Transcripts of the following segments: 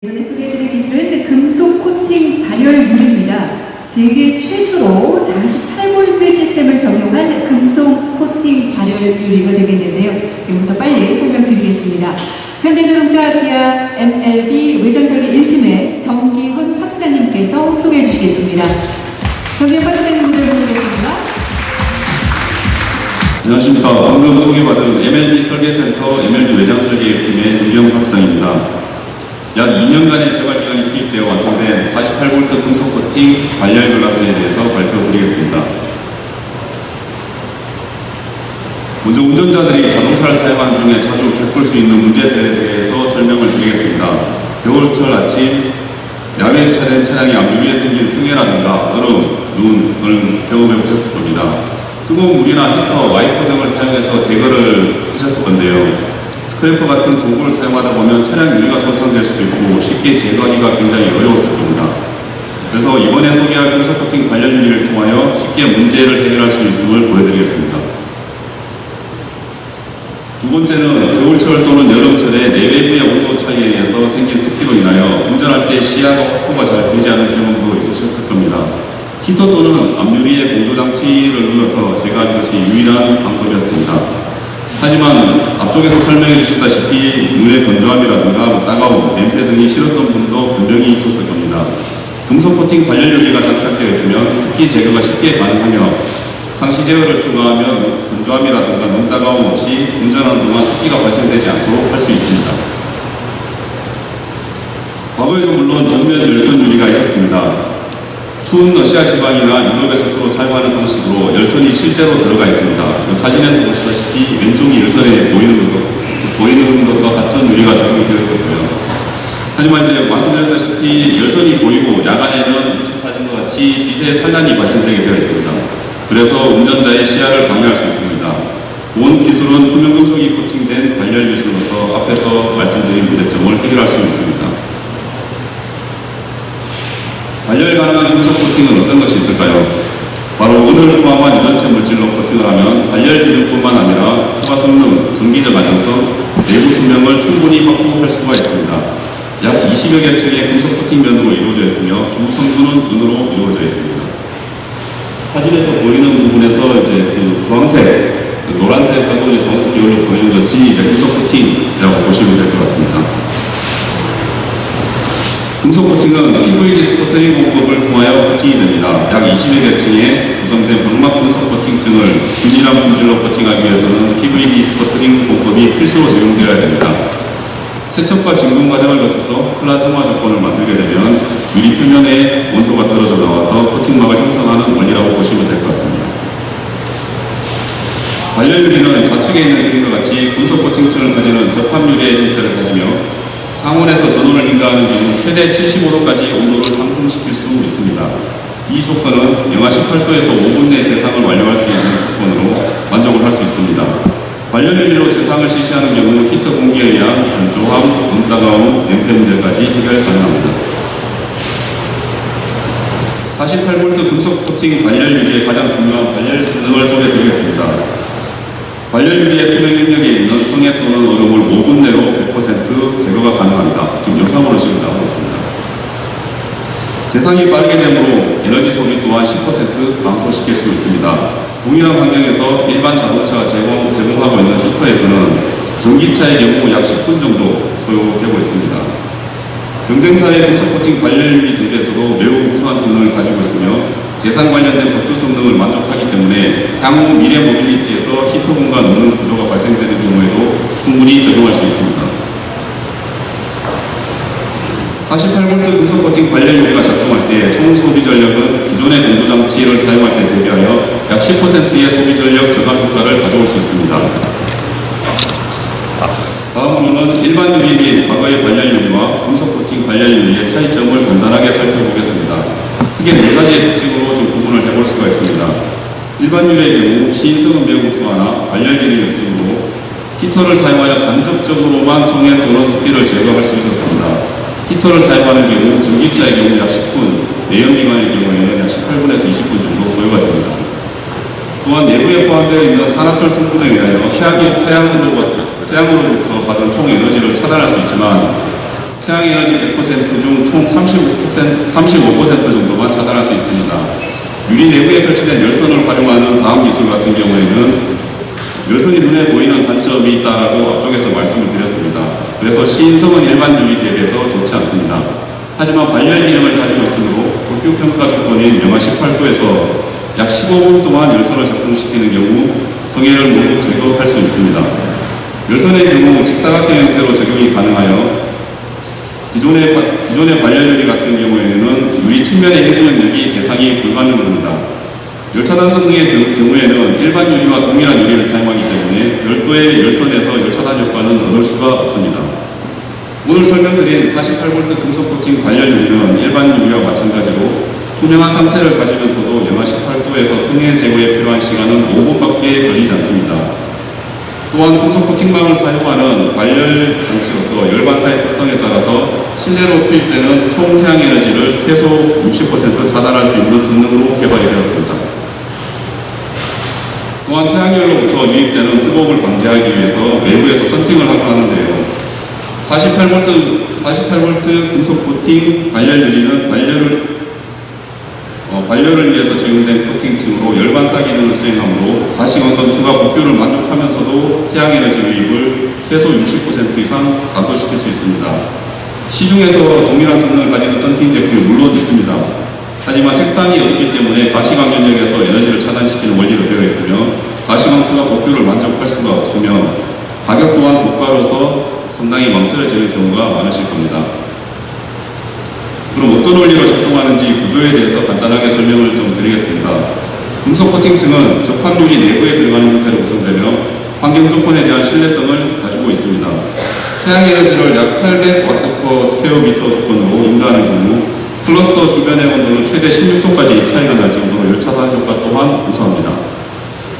이번에 소개해드릴 기술은 금속 코팅 발열 유리입니다. 세계 최초로 48V 시스템을 적용한 금속 코팅 발열 유리가 되겠는데요. 지금부터 빨리 설명드리겠습니다. 현대자동차 기아 MLB 외장설계 1팀의 정기훈 파트장님께서 소개해 주시겠습니다. 정기훈 파트장님 무대를 모시겠습니다. 안녕하십니까. 방금 소개받은 MLB 설계센터 MLB 외장설계 1팀의 정기훈 파트장입니다. 약 2년간의 개발 기간이 투입되어 완성된 48V 금속 코팅 발열 글라스에 대해서 발표드리겠습니다. 먼저 운전자들이 자동차를 사용하는 중에 자주 겪을 수 있는 문제들에 대해서 설명을 드리겠습니다. 겨울철 아침 야외에 주차된 차량이 앞유리에 생긴 승해라든가 얼음, 눈 등을 경험해 보셨을 겁니다. 뜨거운 물이나 히터, 와이퍼 등을 사용해서 제거를 하셨을 건데요. 스크래퍼 같은 도구를 사용하다 보면 차량 유리가 손상될 수도 있고 쉽게 제거하기가 굉장히 어려웠을 겁니다. 그래서 이번에 소개할 금속 코팅 발열 유리를 통하여 쉽게 문제를 해결할 수 있음을 보여드리겠습니다. 두 번째는 겨울철 또는 여름철에 내외부의 온도 차이에 의해서 생긴 습기로 인하여 운전할 때 시야가 확보가 잘 되지 않은 경험도 있으셨을 겁니다. 히터 또는 앞유리의 공조장치를 눌러서 제거하는 것이 유일한 방법이었습니다. 하지만 앞쪽에서 설명해 주셨다시피 눈의 건조함이라든가 따가움, 냄새 등이 싫었던 분도 분명히 있었을 겁니다. 금속 코팅 발열 유리가 장착되어 있으면 습기 제거가 쉽게 가능하며 상시 제어를 추가하면 건조함이라든가 눈 따가움 없이 운전하는 동안 습기가 발생되지 않도록 할 수 있습니다. 과거에도 물론 전면 열선 유리가 있었습니다. 추운 러시아 지방이나 유럽에서 주로 사용하는 방식으로 열선이 실제로 들어가 있습니다. 사진에서 보시다시피 왼쪽이 열선에 보이는 것과 같은 유리가 적용이 되어 있었고요. 하지만 이제 말씀드렸다시피 열선이 보이고 야간에는 우측 사진과 같이 빛의 산란이 발생되게 되어 있습니다. 그래서 운전자의 시야를 방해할 수 있습니다. 본 기술은 투명 금속이 코팅된 발열 기술로서 앞에서 말씀드린 문제점을 해결할 수 있습니다. 발열 가능한 금속 코팅은 어떤 것이 있을까요? 바로 은을 포함한 유전체 물질로 코팅을 하면 발열 기능뿐만 아니라 효과 성능, 전기적 안정성, 내부 수명을 충분히 확보할 수가 있습니다. 약 20여 개 층의 금속 코팅면으로 이루어져 있으며 주 성분은 은으로 이루어져 있습니다. 사진에서 보이는 부분에서 이제 주황색, 노란색하고 정색 계열로 보이는 것이 이제 금속 코팅이라고 보시면 될 것 같습니다. 금속 코팅은 PVD 스퍼터링 공법을 통하여 코팅이 됩니다. 약 20여 개 층에 구성된 방막 금속 코팅층을 균일한 품질로 코팅하기 위해서는 PVD 스퍼터링 공법이 필수로 적용되어야 됩니다. 세척과 진공 과정을 거쳐서 플라즈마 조건을 만들게 되면 유리 표면에 원소가 떨어져 나와서 코팅막을 형성하는 원리라고 보시면 될 것 같습니다. 발열 유리는 좌측에 있는 그림과 같이 금속 코팅층을 가지는 접합유리의 형태를 가지며 상온에서 전원을 인가하는 경우 최대 75도까지 온도를 상승시킬 수 있습니다. 이 조건은 영하 18도에서 5분 내 재상을 완료할 수 있는 조건으로 만족을 할 수 있습니다. 발열 유리로 재상을 실시하는 경우 히터 공기에 의한 건조함, 눈 따가움, 냄새 문제까지 해결 가능합니다. 48V 금속 코팅 발열 유리의 가장 중요한 발열 성능을 소개해드리겠습니다. 발열 유리의 투명 능력에 있는 성해 또는 얼음을 5분 내로 100% 제거가 가능합니다. 지금 영상으로 지금 나오고 있습니다. 재상이 빠르게 되므로 에너지 소비 또한 10% 감소시킬 수 있습니다. 동일한 환경에서 일반 자동차가 제공하고 있는 히터에서는 전기차의 경우 약 10분 정도 소요되고 있습니다. 경쟁사의 금속 코팅 발열 유리 대비해서도 매우 우수한 성능을 가지고 있으며 재상 관련된 법조 성능을 만족하기 때문에 향후 미래 모빌리티에서 히터 공간 없는 구조가 발생되는 경우에도 충분히 적용할 수 있습니다. 48V 금속 코팅 발열 유리가 작동할 때 총 소비 전력은 기존의 공조장치를 사용할 때 대비하여 약 10%의 소비 전력 저감 효과를 가져올 수 있습니다. 다음으로는 일반 유리 및 과거의 발열 유리와 금속 코팅 발열 유리의 차이점을 간단하게 살펴보겠습니다. 크게 4가지의 특징으로 좀 구분을 해볼 수가 있습니다. 일반 유리의 경우 시인성은 매우 우수하나 발열 기능이 없으므로 히터를 사용하여 간접적으로만 성해 또는 습기를 제거할 수 있었습니다. 히터를 사용하는 경우 전기차의 경우 약 10분, 내연기관의 경우에는 약 18분에서 20분 정도 소요가 됩니다. 또한 내부에 포함되어 있는 산화철 성분에 의하여 태양으로부터 받은 총 에너지를 차단할 수 있지만 태양에너지 100% 중 총 35% 정도만 차단할 수 있습니다. 유리 내부에 설치된 열선을 활용하는 다음 기술 같은 경우에는 열선이 눈에 보이는 단점이 있다라고 앞쪽에서 말씀을 드렸습니다. 그래서 시인성은 일반 유리 대비해서 좋지 않습니다. 하지만 발열 기능을 가지고 있으므로 도쿄 평가 조건인 영하 18도에서 약 15분 동안 열선을 작동시키는 경우 성해를 모두 제거할 수 있습니다. 열선의 경우 직사각형 형태로 적용이 가능하여 기존의 발열 유리 같은 경우에는 유리 측면의 해부 영역이 재상이 불가능합니다. 열차단 성능의 경우에는 일반 유리와 동일한 유리를 사용하기 때문에 별도의 열선에서 열차단 효과는 얻을 수가 없습니다. 오늘 설명드린 48V 금속 코팅 발열 유리는 일반 유리와 마찬가지로 투명한 상태를 가지면서도 영하 18도에서 성해 제거에 필요한 시간은 5분밖에 걸리지 않습니다. 또한 금속 코팅망을 사용하는 발열 장치로서 열반사의 특성에 따라서 실내로 투입되는 총 태양 에너지를 최소 60% 차단할 수 있는 성능으로 개발이 되었습니다. 또한 태양열로부터 유입되는 뜨거움을 방지하기 위해서 외부에서 선팅을 하고 하는데요. 48V 금속 코팅 발열 유리는 발열을 위해서 적용된 코팅층으로 열반사 기능을 수행하므로 가시광선 투과 목표를 만족하면서도 태양에너지 유입을 최소 60% 이상 감소시킬 수 있습니다. 시중에서 동일한 성능을 가지는 선팅 제품이 물론 있습니다. 하지만 색상이 어둡기 때문에 가시광전역에서 에너지를 차단시키는 원리로 되어 있으며 가시광수가 목표를 만족할 수가 없으며 가격 또한 고가로서 상당히 망설여지는 경우가 많으실 겁니다. 그럼 어떤 원리로 작동하는지 구조에 대해서 간단하게 설명을 좀 드리겠습니다. 금속 코팅층은 접합유리 내부에 들어가는 형태로 구성되며 환경 조건에 대한 신뢰성을 가지고 있습니다. 태양 에너지를 약 800W/스퀘어미터 조건으로 인가하는 경우 클러스터 주변의 온도는 최대 16도까지 차이가 날 정도로 열차단 효과 또한 우수합니다.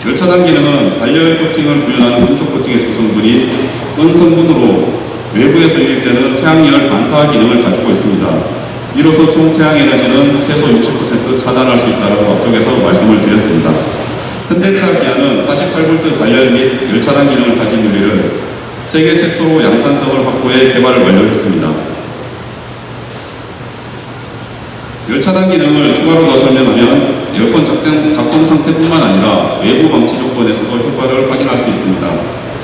열차단 기능은 발열 코팅을 구현하는 금속 코팅의 조성분인 은성분으로 외부에서 유입되는 태양열 반사 기능을 가지고 있습니다. 이로써 총 태양 에너지는 최소 60% 차단할 수 있다고 앞쪽에서 말씀을 드렸습니다. 현대차 기아는 48V 발열 및 열차단 기능을 가진 유리를 세계 최초로 양산성을 확보해 개발을 완료했습니다. 열차단 기능을 추가로 더 설명하면 에어컨 작동 상태뿐만 아니라 외부 방치 조건에서도 효과를 확인할 수 있습니다.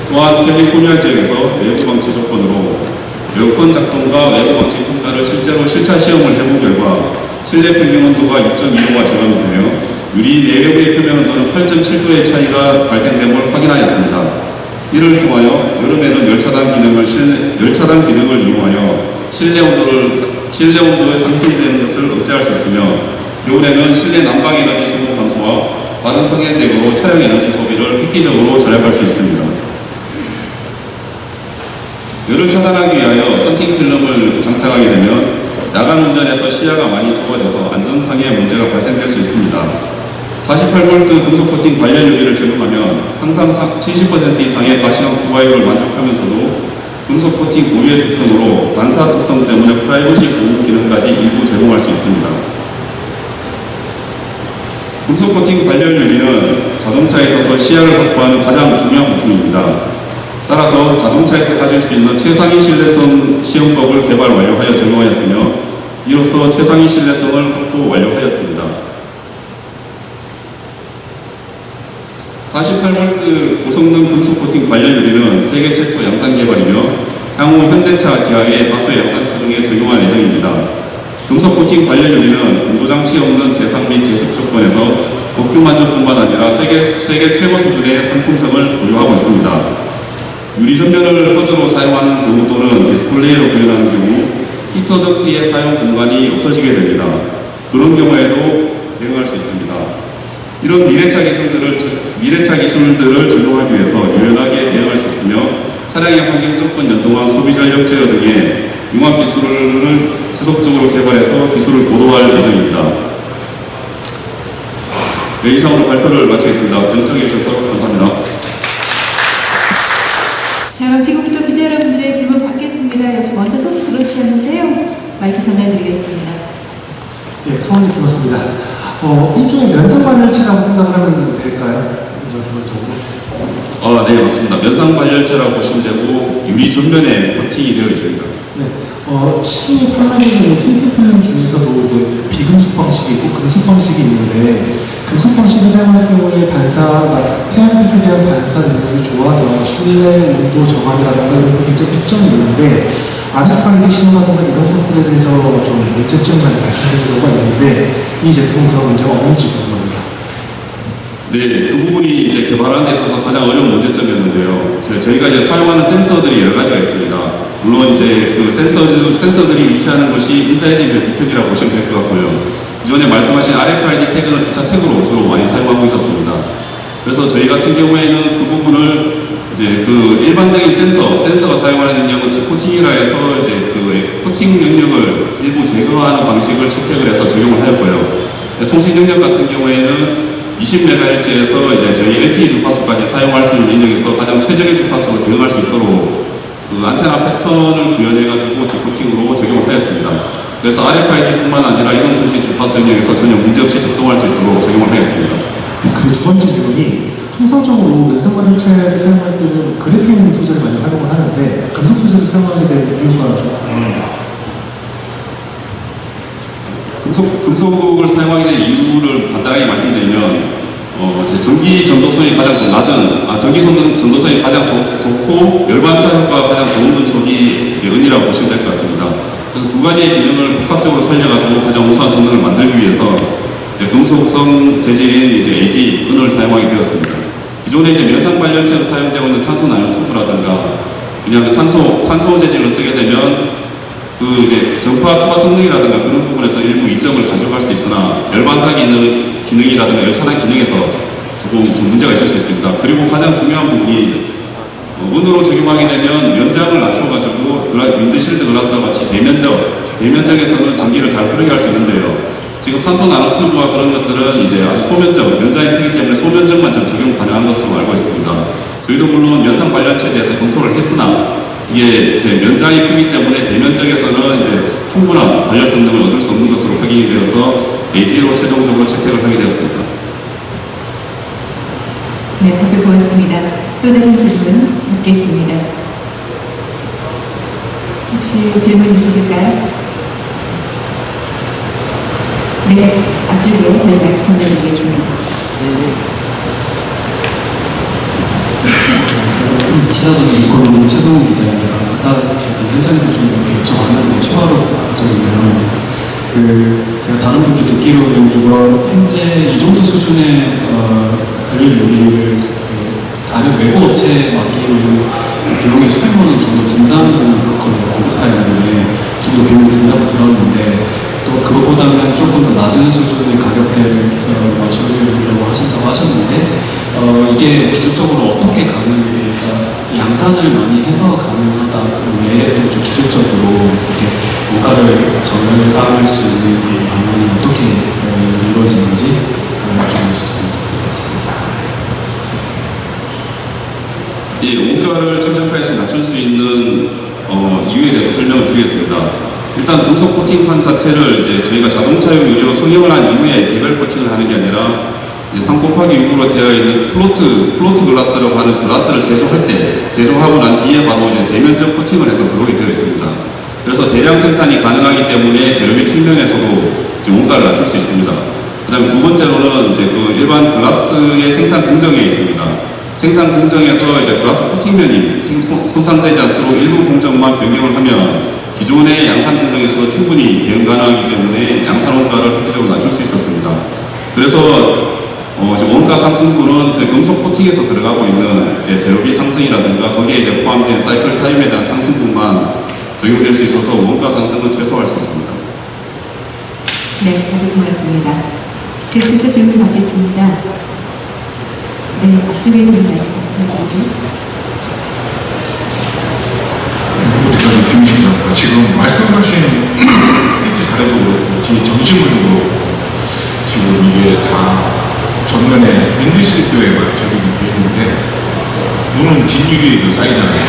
또한 캘리포니아 지역에서 외부 방치 조건으로 에어컨 작동과 외부 방치 평가를 실제로 실차 시험을 해본 결과 실내 평균 온도가 2.25가 제감이 되며 유리 내외부의 표면 온도는 8.7도의 차이가 발생됨을 확인하였습니다. 이를 통하여 여름에는 열차단 기능을 이용하여 실내 온도의 상승되는 것을 억제할 수 있으며 겨울에는 실내 난방 에너지 소모 감소와 받은 성해 제거로 차량 에너지 소비를 획기적으로 절약할 수 있습니다. 열을 차단하기 위하여 선팅 필름을 장착하게 되면 야간 운전에서 시야가 많이 좁아져서 안전상의 문제가 발생될 수 있습니다. 48V 금속 코팅 발열 유리를 적용하면 항상 70% 이상의 가시광 투과율을 만족하면서도 금속 코팅 고유의 특성으로 반사 특성 때문에 프라이버시 보호 기능까지 일부 제공할 수 있습니다. 금속 코팅 발열 유리는 자동차에 있어서 시야를 확보하는 가장 중요한 부품입니다. 따라서 자동차에서 가질 수 있는 최상위 신뢰성 시험법을 개발 완료하여 적용하였으며 이로써 최상위 신뢰성을 확보 완료하였습니다. 48V 고성능 금속 코팅 발열 유리는 세계 최초 양산 개발이며 향후 현대차, 기아의 다수의 양산차 중에 적용할 예정입니다. 금속 코팅 발열 유리는 온도장치 없는 재상 및 제습 조건에서 법규 만족뿐만 아니라 세계 최고 수준의 상품성을 보유하고 있습니다. 유리 전면을 허드로 사용하는 경우 또는 디스플레이로 구현하는 경우 히터 덕트의 사용 공간이 없어지게 됩니다. 그런 경우에도 대응할 수 있습니다. 이런 미래차 기술들을 적용하기 위해서 유연하게 대응할 수 있으며 차량의 환경 조건 연동한 소비 전력 제어 등의 융합 기술을 지속적으로 개발해서 기술을 보도할 예정입니다. 네, 이상으로 발표를 마치겠습니다. 경청해 주셔서 감사합니다. 자, 그럼 지금부터 기자 여러분들의 질문 받겠습니다. 역시 먼저 손 들어주셨는데요. 마이크 전달드리겠습니다. 네, 성원이 들었습니다. 일종의 면상발열체라고 생각을 하면 될까요? 기본적으로. 네, 맞습니다. 면상발열체라고 보시면 되고 유리 전면에 코팅이 되어 있습니다. 네, 시 판매되는 TNT 필름 중에서도 이제 비금속 방식이 있고 금속 방식이 있는데 금속 방식을 사용할 경우에 반사가 태양빛에 대한 반사 능력이 좋아서 실내 온도 저감이라든가 이런 거 굉장히 특정이 있는데 RFID 신호라든가 이런 것들에 대해서 좀 문제점이 많이 발생하는 경우가 있는데 이 제품은 그런 문제가 없는지 궁금합니다. 네, 그 부분이 이제 개발하는 데 있어서 가장 어려운 문제점이었는데요. 저희가 이제 사용하는 센서들이 여러 가지가 있습니다. 물론 이제 그 센서들이 위치하는 것이 인사이드 벨 디펜이라고 보시면 될 것 같고요. 기존에 말씀하신 RFID 태그는 주차 태그로 주로 많이 사용하고 있었습니다. 그래서 저희 같은 경우에는 그 부분을 이제 그 일반적인 센서가 사용하는 능력은 디코팅이라 해서 이제 그 코팅 능력을 일부 제거하는 방식을 채택을 해서 적용을 하였고요. 통신 능력 같은 경우에는 20MHz에서 이제 저희 LTE 주파수까지 사용할 수 있는 능력에서 가장 최적의 주파수로 대응할 수 있도록 그 안테나 패턴을 구현해가지고 디코팅으로 적용을 하였습니다. 그래서 RFID뿐만 아니라 이동 통신 주파수 능력에서 전혀 문제없이 작동할 수 있도록 적용을 하였습니다. 그리고 두 번째 질문이 통상적으로 연상마늘 차를 사용할 때는 그래피인 소재를 많이 활용을 하는데 금속 소재를 사용하게 된 이유가 좀 궁금합니다. 금속을 사용하게 된 이유를 간단하게 말씀드리면 전기 전도성이 가장 좀 낮은, 전기 전도성이 가장 좋고 열반사 효과가 가장 좋은 금속이 이제 은이라고 보시면 될 것 같습니다. 그래서 두 가지의 기능을 복합적으로 살려가지고 가장 우수한 성능을 만들기 위해서 이제 금속성 재질인 이제 AG 은을 사용하게 되었습니다. 기존에 이제 면상 발열체로 사용되고 있는 탄소 나노 튜브라든가 그냥 그 탄소 재질을 쓰게 되면 그 이제 전파 투하 성능이라든가 그런 부분에서 일부 이점을 가져갈 수 있으나 열반사 기능이라든가 열차단 기능에서 조금 좀 문제가 있을 수 있습니다. 그리고 가장 중요한 부분이 은으로 적용하게 되면 면적을 낮춰가지고 윈드실드 글라스와 같이 대면적에서는 전기를 잘 흐르게 할 수 있는데요. 지금 탄소 나노 튜브와 그런 것들은 이제 아주 면적이 크기 때문에 소면적만 좀 적용 가능한 것으로 알고 있습니다. 저희도 물론 면상 관련체에 대해서 검토를 했으나 이게 이제 면적이 크기 때문에 대면적에서는 이제 충분한 발열 성능을 얻을 수 없는 것으로 확인이 되어서 AG로 최종적으로 채택을 하게 되었습니다. 네, 답변 고맙습니다. 또 다른 질문 듣겠습니다. 혹시 질문 있으실까요? 네, 앞쪽에 저희가 전해드리겠습니다. 시사전문 이코노미 최동훈 기자입니다. 아까 제가 현장에서 좀 이렇게 여쭤봤는데 추가로 드리면 제가 다른 분께 듣기로는 이거 현재 이 정도 수준의 발열 요리를 다른 외부 업체에 맡기는 비용의 수백만 원 정도 든다는 걸 공급사였는데 그 정도 비용이 든다고 들었는데 또 그것보다는 조금 더 낮은 수준의 가격대를 맞추려고 하신다고 하셨는데 이게 기술적으로 어떻게 가능한지 양산을 많이 해서 가능하다 그 외에도 좀 기술적으로 이렇게 원가를 절감할 수 있는 그 방안이 어떻게 이루어지는지 좀 싶습니다. 이 원가를 최적화해서 낮출 수 있는 이유에 대해서 설명을 드리겠습니다. 일단 금속 코팅판 자체를 이제 저희가 자동차용 유리로 성형을 한 이후에 개별 코팅을 하는 게 아니라 3 곱하기 6으로 되어 있는 플로트 글라스라고 하는 글라스를 제조하고 난 뒤에 바로 이제 대면적 코팅을 해서 들어오게 되어 있습니다. 그래서 대량 생산이 가능하기 때문에 재료비 측면에서도 원가를 낮출 수 있습니다. 그 다음에 두 번째로는 이제 그 일반 글라스의 생산 공정에 있습니다. 생산 공정에서 이제 글라스 코팅면이 손상되지 않도록 일부 공정만 변경을 하면 기존의 양산 공정에서도 충분히 대응 가능하기 때문에 양산 원가를 획기적으로 낮출 수 있었습니다. 그래서 원가 상승분은 금속 코팅에서 들어가고 있는 이제 재료비 상승이라든가 거기에 이제 포함된 사이클 타임에 대한 상승분만 적용될 수 있어서 원가 상승은 최소화할 수 있습니다. 네, 답변 고맙습니다. 계속해서 질문 받겠습니다. 네, 앞쪽에 질문 받겠습니다. 김씨가 지금 말씀하신 일제 자료도 그렇고 제 정신물도 그렇고 지금 이게 다 전면에 윈드실드에만 적용이 되어 있는데 눈은 뒷유리에도 쌓이잖아요.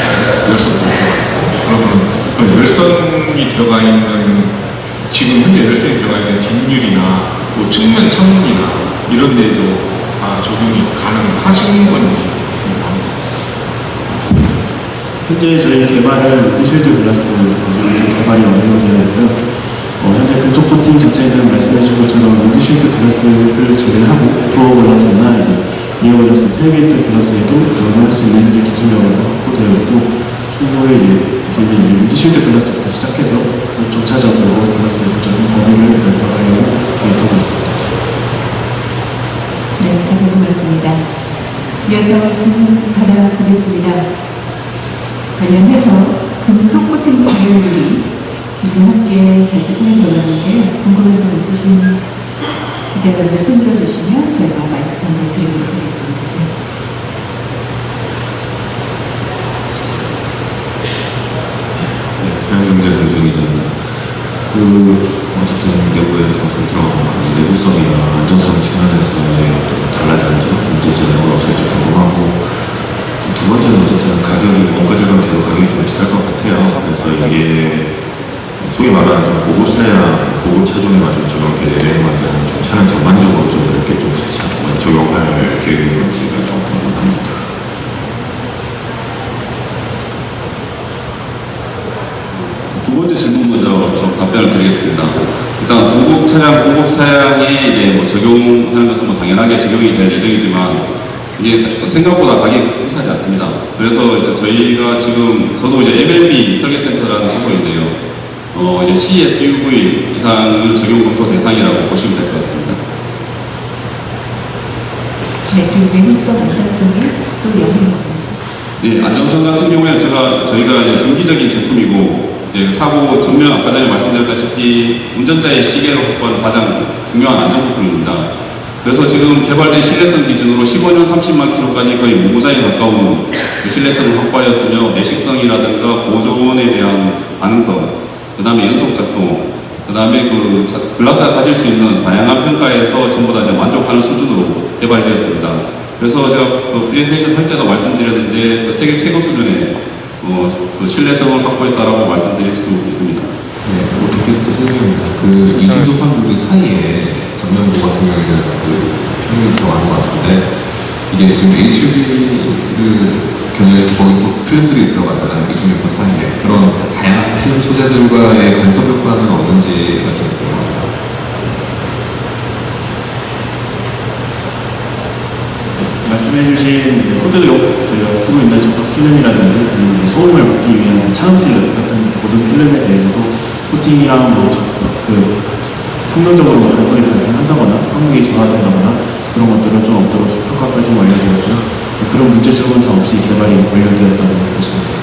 열선도 들어가고 그러면 열선이 들어가 있는 지금 현재 열선이 들어가 있는 뒷유리나 또 측면 창문이나 이런 데도 다 적용이 가능하신 건지. 현재 저희 개발은 윈드실드 글라스 모듈이 좀 개발이 완료되어 있고요. 현재 금속 코팅 자체는 말씀해주신 것처럼 윈드실드 글라스를 제외하고 도어 글라스나 이제 리어 글라스, 테일게이트 글라스에도 적용할 수 있는 현재 기술력이 확보되어 있고 추후에 이제 저희는 이제 윈드실드 글라스부터 시작해서 그 점차적으로 글라스의 적용 범위를 넓혀가려고 계획하고 있습니다. 네, 답변 고맙습니다. 이어서 질문 받아보겠습니다. 관련해서 금속 코팅 발열 유리 기준 함께 발표 참여 들어갔는데요. 궁금한 점 있으신 기자분들 손 들어주시면 저희가 마이크 전달 드리도록 하겠습니다. 경제 공정이잖아요. 어쨌든 내부에 들어가면 내구성이나 안전성 측면에서의 달라지는 점, 문제점은 없을지 궁금하고, 두 번째는 어쨌든 가격이 원가 절감돼도 가격이 좀 비쌀 것 같아요. 그래서 이게 소위 말하는 좀 고급 사양, 고급 차종에 맞춘 적용되게 만드는 좀 차량 전반적으로 좀 이렇게 좀 적용할 계획인 건지가 좀 궁금합니다. 두 번째 질문 먼저 좀 답변을 드리겠습니다. 일단 고급 차량, 고급 사양에 이제 뭐 적용하는 것은 뭐 당연하게 적용이 될 예정이지만 이게 생각보다 가격이 비싸지 않습니다. 그래서 이제 저희가 지금 저도 이제 MLB 설계센터라는 소속인데요. 이제 CSUV 이상은 적용 검토 대상이라고 보시면 될 것 같습니다. 네, 그리고 내구성 안전성에 또 영향이 없는지. 네, 안전성 같은 경우에는 저희가 이제 정기적인 제품이고 이제 사고 전면 아까 전에 말씀드렸다시피 운전자의 시계를 확보하는 가장 중요한 안전 부품입니다. 그래서 지금 개발된 신뢰성 기준으로 15년 30만 킬로까지 거의 무무사에 가까운 그 신뢰성을 확보하였으며 내식성이라든가 보존에 대한 반응성, 그 다음에 연속 작동, 그 다음에 그 글라스가 가질 수 있는 다양한 평가에서 전부 다 이제 만족하는 수준으로 개발되었습니다. 그래서 제가 그 프레젠테이션 할 때도 말씀드렸는데 그 세계 최고 수준의 그 신뢰성을 확보했다라고 말씀드릴 수 있습니다. 네, 오토캐스트 선생님입니다. 그 이중조판 유리 사이에 전면부 같은 경우에는 그 필름이 들어가는 것 같은데 이게 지금 HUD를 경우에서 거기 또 필름들이 들어가잖아요. 이중조판 사이에 그런 다양한 필름 소재들과의 간섭 효과는 없는지가 좀 궁금합니다. 말씀해주신 코드용 저희가 쓰고 있는 적합 필름이라든지 그리고 소음을 막기 위한 차음 필름 같은 모든 필름에 대해서도 코팅이랑 그 성능적으로 간섭이 발생한다거나 성능이 저하된다거나 그런 것들은 좀 없도록 효과까지 완료되었고요. 그런 문제점은 다 없이 개발이 완료되었다고 보시면 됩니다.